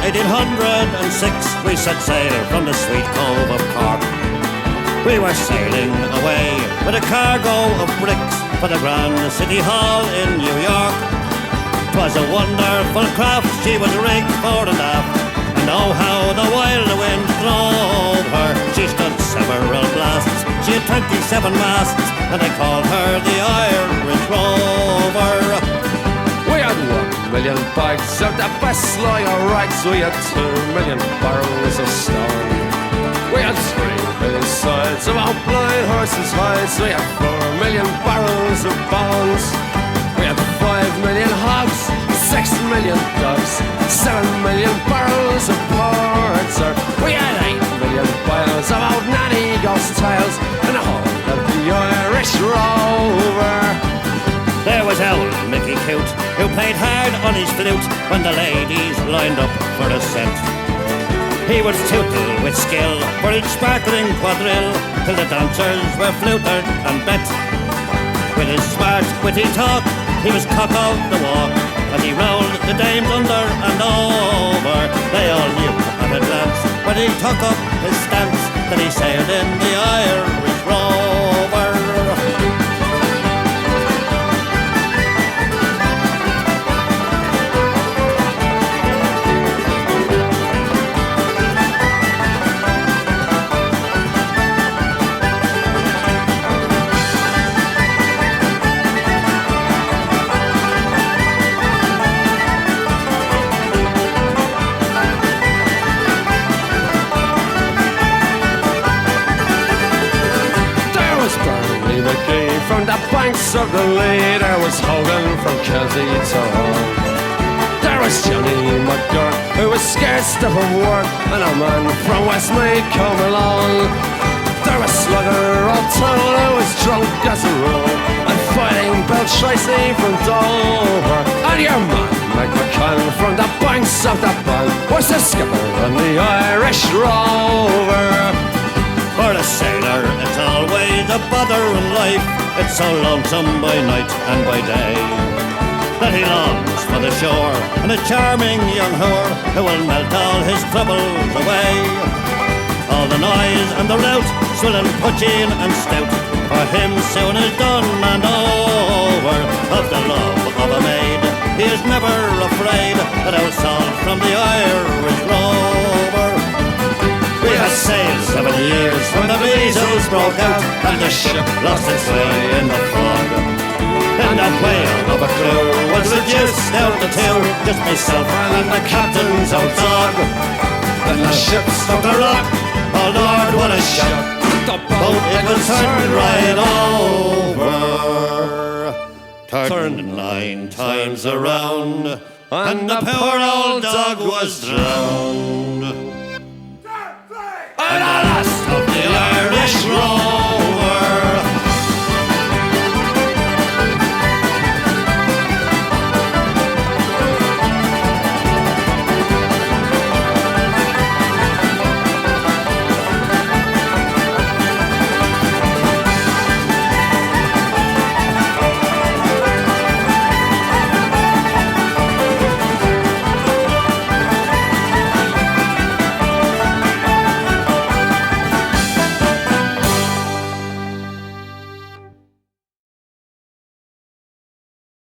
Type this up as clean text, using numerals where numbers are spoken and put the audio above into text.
1806 we set sail from the sweet cove of Cork. We were sailing away with a cargo of bricks for the Grand City Hall in New York. 'Twas a wonderful craft, she was rigged fore and aft, and oh how the wild wind drove her. She stood several blasts, she had 27 masts, and they called her the Irish Rover. We had 1 million bags of the best lager rags, we had 2 million barrels of stone. We had 3 million sides of our blind horses' hides, we had 4 million barrels of bones. We had 5 million hogs, 6 million dogs, 7 million barrels of porter. We had 8 million bales of old nanny ghost tales, and a whole of the Irish Rover. There was old Mickey Cute, who played hard on his flute when the ladies lined up for a set. He would tootle with skill for each sparkling quadrille, till the dancers were flutered and bet. With his smart, witty talk, he was cock of the walk, as he rolled the dames under and over. They all knew at a glance when he took up his stance that he sailed in the Irish Rover. From the banks of the Lee, there was Hogan from Kelty to Hull. There was Johnny McGurk, who was scared stiff of work, and a man from Westmeath come along. There was Slugger O'Toole, who was drunk as a rule, and Fighting Bill Tracy from Dover. And your man, Mike McCann, from the banks of the Bann, was the skipper on the Irish Rover. For a sailor, it's always a bother in life. It's so lonesome by night and by day that he longs for the shore and a charming young whore who will melt all his troubles away. All the noise and the rout, swilling pudgeen and stout, for him soon is done and over. Of the love of a maid, he is never afraid, that old salt from the Irish Rover. We had sailed 7 years when the measles broke out, and the ship lost its way in the fog. And a whale of a crew was reduced down to 2, just myself and the captain's old dog. Then the ship struck a rock, oh Lord, what a shock! The boat, it was turned right over, turned 9 times around, and the poor old dog was drowned.